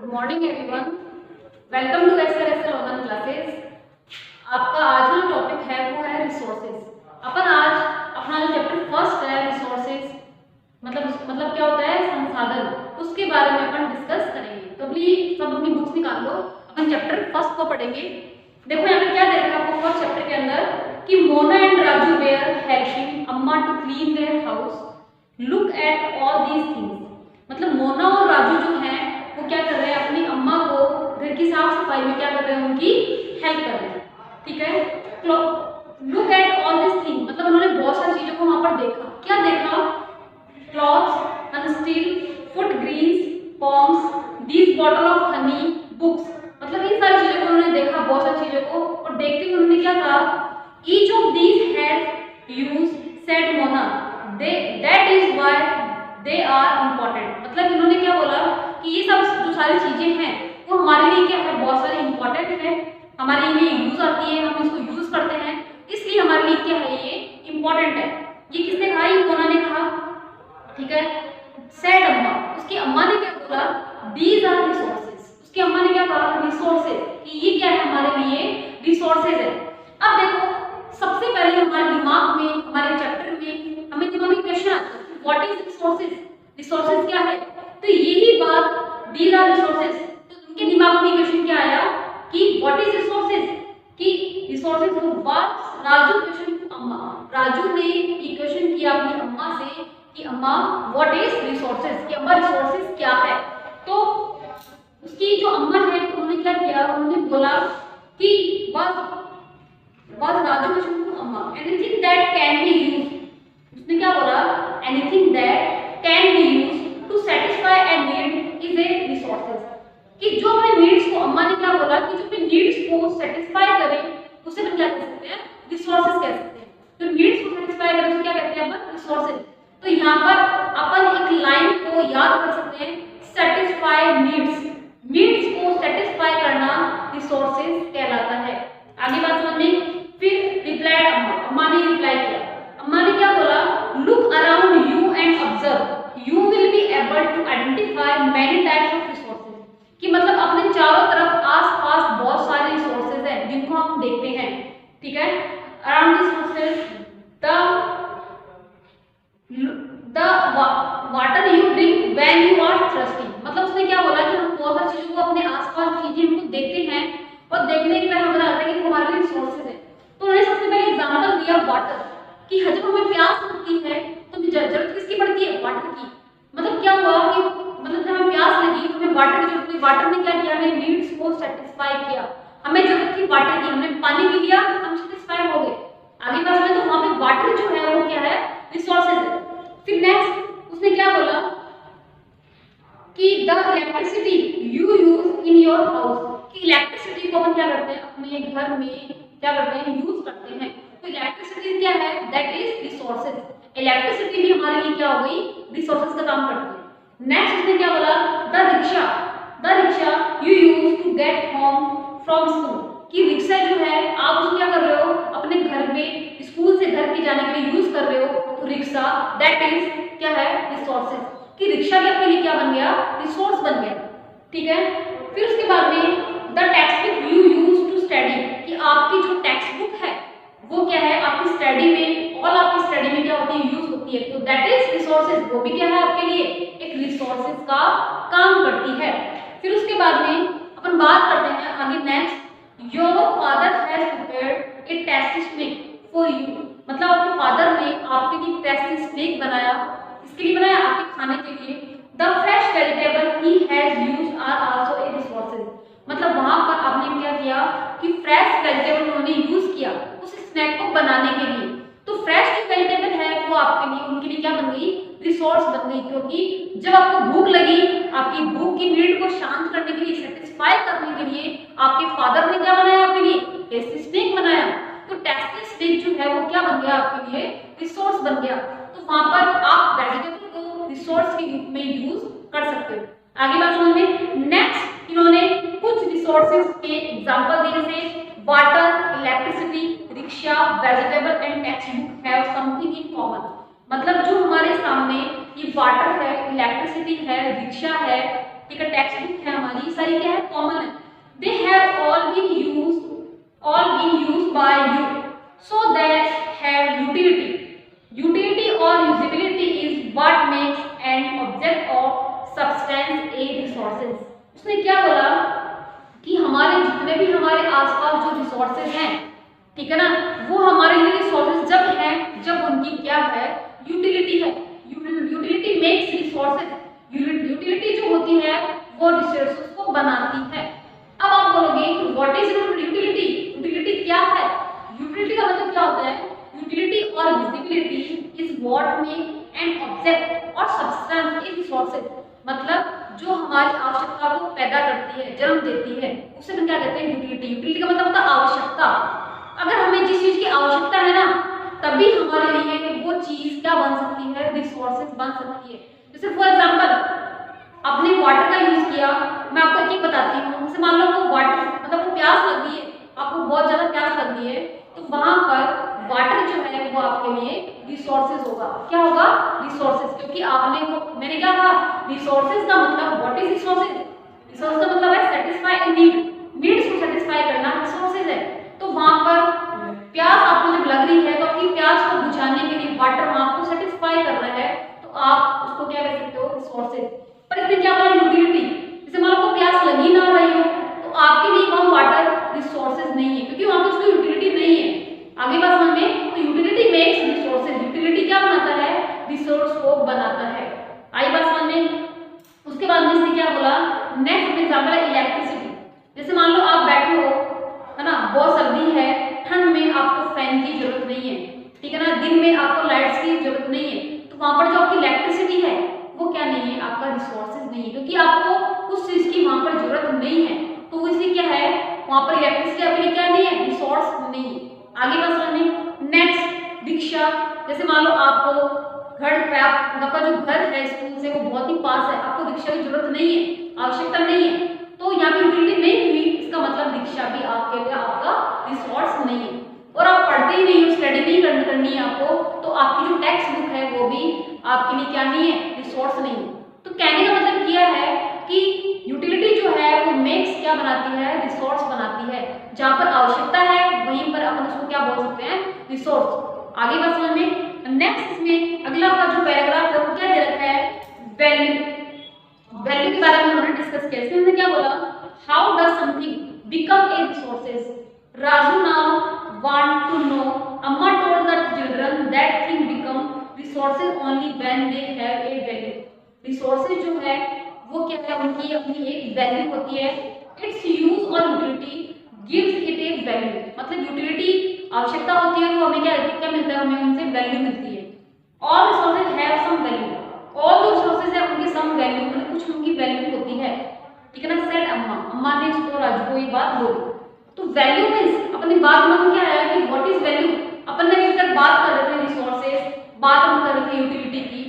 Good morning everyone, welcome to SLSL online classes. आपका आज जो टॉपिक है वो है रिसोर्सेज। अपन आज अपना जो चैप्टर फर्स्ट है रिसोर्सेज मतलब क्या होता है संसाधन, उसके बारे में अपन डिस्कस करेंगे। तो प्लीज सब अपनी बुक्स निकाल लो, अपन चैप्टर फर्स्ट को पढ़ेंगे। देखो यहाँ पे क्या दे रखा है आपको फर्स्ट चैप्टर के अंदर कि Mona and Raju were helping Amma to clean their house, look at all these things. मतलब मोना और राजू जो हैं वो क्या कर रहे हैं, अपनी अम्मा को घर की साफ सफाई में क्या कर रहे हैं, उनकी हेल्प कर रहे हैं। ठीक है, look at all this thing मतलब उन्होंने बहुत सारी चीजों को वहां पर देखा। क्या देखा? क्लॉथ्स, अनस्टील, food grains, pumps, these bottle of honey, books. मतलब इन सारी चीजों को उन्होंने देखा, बहुत सारी चीजों को, और देखते हुए उन्होंने क्या कहा, each of these has use, said Mona, that is why they are important. मतलब इन्होंने क्या बोला कि ये सब जो सारी चीजें हैं वो हमारे लिए क्या है, बहुत सारी इंपॉर्टेंट है, हमारे लिए यूज आती है, हम इसको यूज करते हैं, इसलिए हमारे लिए क्या है, ये इंपॉर्टेंट है। ये किसने कहा? ये मोना ने कहा। ठीक है, सेड अम्मा, उसकी अम्मा ने क्या बोला, दीज आर रिसोर्सेज। उसकी अम्मा ने क्या कहा, रिसोर्सेज, कि ये क्या है, हमारे लिए रिसोर्सेज है। अब देखो सबसे पहले हमारे दिमाग में, हमारे चैप्टर में हमें दिमाग में क्वेश्चन आता है, व्हाट इज रिसोर्सेज, रिसोर्सेज क्या है। तो यही बात, दीज आर रिसोर्सेज, तो उनके दिमाग में क्वेश्चन क्या आया कि व्हाट इज रिसोर्सेज, कि resources what Raju question to Amma. Raju ने ये क्वेश्चन किया अपनी अम्मा से कि अम्मा व्हाट इज रिसोर्सेज, कि अम्मा रिसोर्सेज क्या है। तो उसकी जो अम्मा है उन्होंने क्या किया, उन्होंने बोला कि बस Raju question to Amma, anything that can be used. उसने क्या बोला, anything that can be used to satisfy a need is a resources. कि जो अपने नीड्स को, अम्मा ने क्या बोला कि जो अपने नीड्स को सेटिस्फाई करे उसे हम क्या कह सकते हैं, रिसोर्सेज कह सकते हैं। जो नीड्स को सेटिस्फाई करे उसे क्या कहते हैं अपन, रिसोर्सेज। तो यहाँ पर अपन एक लाइन को याद कर सकते हैं, सेटिस्फाई नीड्स, नीड्स को सेटिस्फाई करना रिसोर्सेज कहलाता है। आगे बात समझ में। फिर रिप्लाई अम्मा, अम्मा ने रिप्लाई किया। अम्मा ने क्या बोला, look around you and observe, you will be able to identify many types of resources. कि मतलब अपने चारों तरफ आस-पास बहुत सारे रिसोर्सेज हैं जिनको हम देखते हैं। ठीक है, around this resources the water you drink when you are thirsty. मतलब उसने क्या बोला कि हम बहुत सारी चीजों को, अपने आस-पास चीजें हमको देखते हैं और देखने के बाद हमें पता लगता है कि हमारे लिए रिसोर्सेज है। तो उन्होंने सबसे पहले एग्जांपल दिया वाटर, कि जब हमें प्यास लगती है तो जरूरत किसकी पड़ती है, वाटर की। मतलब क्या हुआ कि मतलब जब हमें प्यास लगी तो हमें वाटर की जरूरत हुई। वाटर ने क्या किया, हमें नीड्स को सेटिस्फाई किया। हमें जरूरत थी वाटर की, हमने पानी पी लिया, हम सेटिस्फाई हो गए। आगे बात में तो वहां पे वाटर जो है वो क्या है, रिसोर्सेज है। फिर नेक्स्ट उसने क्या बोला कि the electricity you use in your house, कि इलेक्ट्रिसिटी को अपन क्या करते हैं, अपने घर में क्या करते हैं, यूज करते हैं। तो इलेक्ट्रिसिटी क्या है, दैट इज रिसोर्सेज। इलेक्ट्रिसिटी भी हमारे लिए क्या हो गई, रिसोर्सेज का काम करती है। नेक्स्ट उसने क्या बोला, the rickshaw you use to get home from school, कि रिक्शा जो है आप उसको क्या कर रहे हो, अपने घर में स्कूल से घर के जाने के लिए यूज कर रहे हो। तो रिक्शा दैट इज क्या है, रिसोर्सेज, कि रिक्शा भी आपके लिए क्या बन गया, रिसोर्स बन गया। ठीक है, फिर उसके बाद में the text book you use to study, कि आपकी जो टेक्स्ट बुक है वो क्या है, आपकी स्टडी में, और आपकी स्टडी में क्या होती है, यूज होती है। तो दैट इज रिसोर्सेज, वो भी क्या है आपके लिए, एक रिसोर्सेज का काम करती है। फिर उसके बाद में अपन बात करते हैं आगे next, your father has prepared a tasty snack for you. मतलब आपके फादर ने आपके लिए टेस्टी स्नैक बनाया, इसके लिए बनाया, आपके खाने के लिए। The fresh vegetable he has used are also a resources. मतलब वहां पर आपने क्या किया कि फ्रेश वेजिटेबल उन्होंने यूज किया उस स्नैक को बनाने के लिए। तो फ्रेश जो वेजिटेबल है वो आपके लिए, उनके लिए क्या बन गई, रिसोर्स बन गई। क्योंकि जब आपको भूख लगी, आपकी भूख की नीड को शांत करने के लिए, सेटिस्फाई करने के लिए आपके फादर ने क्या बनाया आपके लिए, टेस्टी स्नैक बनाया। तो टेस्टी स्नैक जो है वो क्या बन गया आपके लिए, रिसोर्स बन गया। तो वहां पर आप वेजिटेबल को रिसोर्स के रूप में यूज कर सकते हो। आगे बात समझ में। नेक्स्ट इन्होंने कुछ रिसोर्सेज के एग्जांपल दिए, जैसे water, electricity, rickshaw, vegetable and text book have something in common. मतलब जो हमारे सामने ये वाटर है, इलेक्ट्रिसिटी है, रिक्शा है, ठीक है, टेक्स्ट बुक है हमारी, सारी क्या है, कॉमन है। They have all been used by you, so they have utility. Utility और usability is what makes an object of substance a resources. उसने क्या बोला कि हमारे जितने भी हमारे आसपास जो रिसोर्सेज हैं, ठीक है ना, वो हमारे लिए रिसोर्सेज जब हैं जब उनकी क्या है, यूटिलिटी है। यूटिलिटी मेक्स रिसोर्सेज, यूटिलिटी जो होती है वो रिसोर्सेज को बनाती है। अब आप बोलोगे कि व्हाट इज यूटिलिटी, यूटिलिटी क्या है? यूटिलिटी का मतलब क्या होता है? यूटिलिटी और visibility is what make an object और सब्सटेंस ए रिसोर्सेज, मतलब जो हमारी आवश्यकता को पैदा करती है, जन्म देती है, उसे हम क्या कहते हैं, यूटिलिटी। यूटिलिटी का मतलब होता है आवश्यकता। अगर हमें जिस चीज की आवश्यकता है ना, तभी हमारे लिए वो चीज क्या बन सकती है, रिसोर्सेज बन सकती है। जैसे फॉर एग्जांपल आपने वाटर का यूज किया, मैं आपको एक बताती हूँ। जैसे मान लो आपको वाटर मतलब वो प्यास लग गई है, आपको बहुत ज्यादा प्यास लग गई है, तो वहां पर वाटर जो है वो आपके लिए रिसोर्सेज होगा। क्या होगा? रिसोर्सेज, क्योंकि आपने वो, मैंने क्या कहा, रिसोर्सेज का मतलब व्हाट इज रिसोर्सेज? रिसोर्स का मतलब है सेटिस्फाई नीड, नीड्स को सेटिस्फाई करना रिसोर्सेज है। तो वहां पर प्यास आपको जब लग रही है, तो आपकी प्यास को बुझाने के लिए वाटर वहां आपको सेटिस्फाई कर रहा है, तो आप उसको क्या कह सकते हो, रिसोर्सेज। पर इसने क्या बोला, यूटिलिटी। जैसे मान लो आपको प्यास लगी ना रही हो, तो आपके लिए वहां वाटर रिसोर्सेज नहीं है, क्योंकि वहां पे उसकी यूटिलिटी नहीं है। आगे बात समझ में, तो यूटिलिटी मेक्स रिसोर्सेज, यूटिलिटी क्या बनाता है, रिसोर्स को बनाता है। आई बात समझ में? उसके बाद में इसने क्या बोला, नेक्स्ट एग्जांपल है इलेक्ट्रिसिटी। जैसे मान लो आप बैठे हो, है ना, बहुत सर्दी है, ठंड में आपको फैन की जरूरत नहीं है, ठीक है ना, दिन में आपको लाइट्स की जरूरत नहीं है, तो वहां पर जो आपकी इलेक्ट्रिसिटी है वो क्या नहीं है, आपका रिसोर्सेज नहीं है, क्योंकि आपको उस चीज की वहां पर जरूरत नहीं है। तो इसलिए क्या है, वहां पर इलेक्ट्रिसिटी आपके लिए क्या नहीं है, रिसोर्स नहीं है। आगे बात समझने, नेक्स्ट रिक्शा। जैसे मान लो आपको घर पे आपका जो घर है स्कूल से वो बहुत ही पास है, आपको रिक्शा की जरूरत नहीं है, आवश्यकता नहीं है, तो यहाँ पे यूटिलिटी नहीं हुई, इसका मतलब रिक्शा भी आपके लिए आपका रिसोर्स नहीं है। और आप पढ़ते ही नहीं हो, स्टडी नहीं करनी है आपको, तो आपकी जो टेक्स्ट बुक है वो भी आपके लिए क्या नहीं है, रिसोर्स नहीं है। तो कहने का मतलब क्या है कि यूटिलिटी जो है वो मेक्स क्या बनाती है, रिसोर्स बनाती है। जहां पर आवश्यकता है वहीं पर अपन उसको क्या बोल सकते हैं, रिसोर्स। आगे बात समझ में, नेक्स्ट इसमें अगला का जो पैराग्राफ है वो क्या दे रखा है, वैल्यू। वैल्यू के बारे में उन्होंने डिस्कस किया। इसमें उन्होंने क्या बोला, how does something become a resources? Raju now want to know, Amma told the children that thing become resources only when they have a value. Resources जो है वो क्या है, उनकी अपनी एक वैल्यू होती है। इट्स यूज और utility gives it A value, मतलब यूटिलिटी आवश्यकता होती है तो हमें क्या मिलता है, हमें उनसे वैल्यू मिलती है। All resources have some value, all जो रिसोर्सेज है उनकी सम वैल्यू, मतलब कुछ उनकी वैल्यू होती है, ठीक है ना। सेड अम्मा, अम्मा ने इसको राजू को ये बात बोली। तो वैल्यू मींस अपनी बात में क्या है कि व्हाट इज वैल्यू। अपन ने अभी तक बात कर रहे थे रिसोर्सेज, बात हम कर रहे थे यूटिलिटी की,